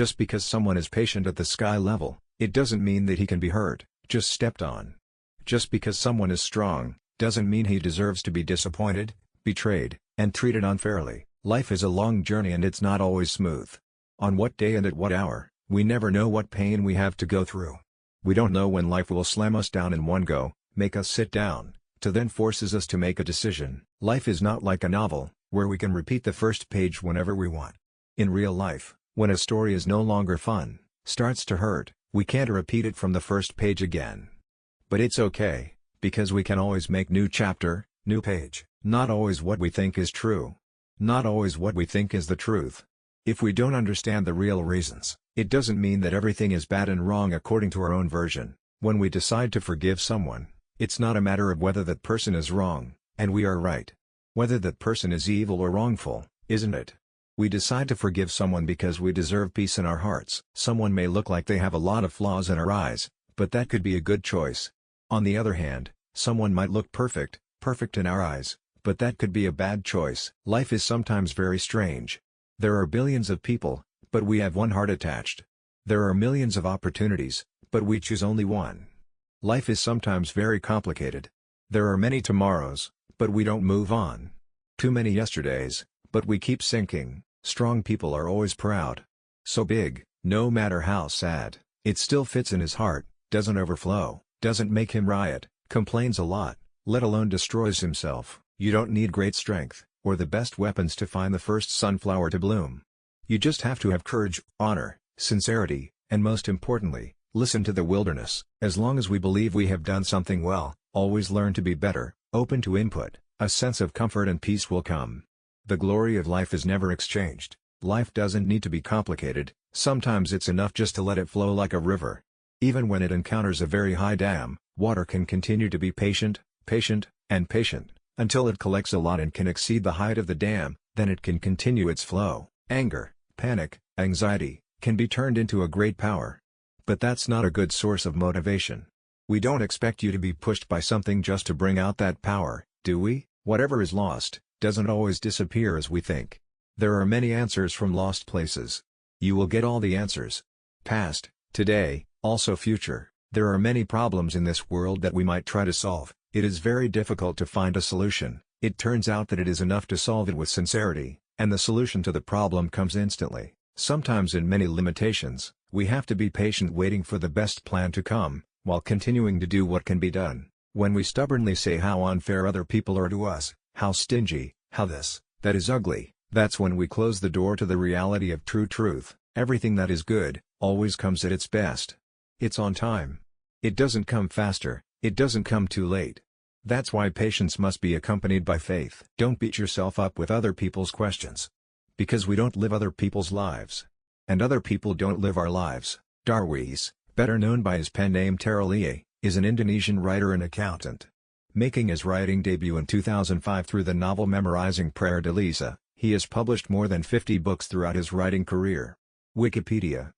Just because someone is patient at the sky level, it doesn't mean that he can be hurt, just stepped on. Just because someone is strong, doesn't mean he deserves to be disappointed, betrayed, and treated unfairly. Life is a long journey and it's not always smooth. On what day and at what hour, we never know what pain we have to go through. We don't know when life will slam us down in one go, make us sit down, to then forces us to make a decision. Life is not like a novel, where we can repeat the first page whenever we want. In real life, when a story is no longer fun, starts to hurt, we can't repeat it from the first page again. But it's okay, because we can always make new chapter, new page. Not always what we think is true. Not always what we think is the truth. If we don't understand the real reasons, it doesn't mean that everything is bad and wrong according to our own version. When we decide to forgive someone, it's not a matter of whether that person is wrong, and we are right. Whether that person is evil or wrongful, isn't it? We decide to forgive someone because we deserve peace in our hearts. Someone may look like they have a lot of flaws in our eyes, but that could be a good choice. On the other hand, someone might look perfect in our eyes, but that could be a bad choice. Life is sometimes very strange. There are billions of people, but we have one heart attached. There are millions of opportunities, but we choose only one. Life is sometimes very complicated. There are many tomorrows, but we don't move on. Too many yesterdays, but we keep sinking. Strong people are always proud. So big, no matter how sad, it still fits in his heart, doesn't overflow, doesn't make him riot, complains a lot, let alone destroys himself. You don't need great strength, or the best weapons to find the first sunflower to bloom. You just have to have courage, honor, sincerity, and most importantly, listen to the wilderness. As long as we believe we have done something well, always learn to be better, open to input, a sense of comfort and peace will come. The glory of life is never exchanged. Life doesn't need to be complicated, sometimes it's enough just to let it flow like a river. Even when it encounters a very high dam, water can continue to be patient, and patient, until it collects a lot and can exceed the height of the dam, then it can continue its flow. Anger, panic, anxiety, can be turned into a great power. But that's not a good source of motivation. We don't expect you to be pushed by something just to bring out that power, do we? Whatever is lost, doesn't always disappear as we think. There are many answers from lost places. You will get all the answers. Past, today, also future. There are many problems in this world that we might try to solve. It is very difficult to find a solution. It turns out that it is enough to solve it with sincerity, and the solution to the problem comes instantly. Sometimes in many limitations, we have to be patient waiting for the best plan to come, while continuing to do what can be done. When we stubbornly say how unfair other people are to us, how stingy, how this, that is ugly, that's when we close the door to the reality of true truth. Everything that is good, always comes at its best. It's on time. It doesn't come faster, it doesn't come too late. That's why patience must be accompanied by faith. Don't beat yourself up with other people's questions. Because we don't live other people's lives. And other people don't live our lives. Darwis, better known by his pen name Tere Liye, is an Indonesian writer and accountant. Making his writing debut in 2005 through the novel Memorizing Tere Liye, he has published more than 50 books throughout his writing career. Wikipedia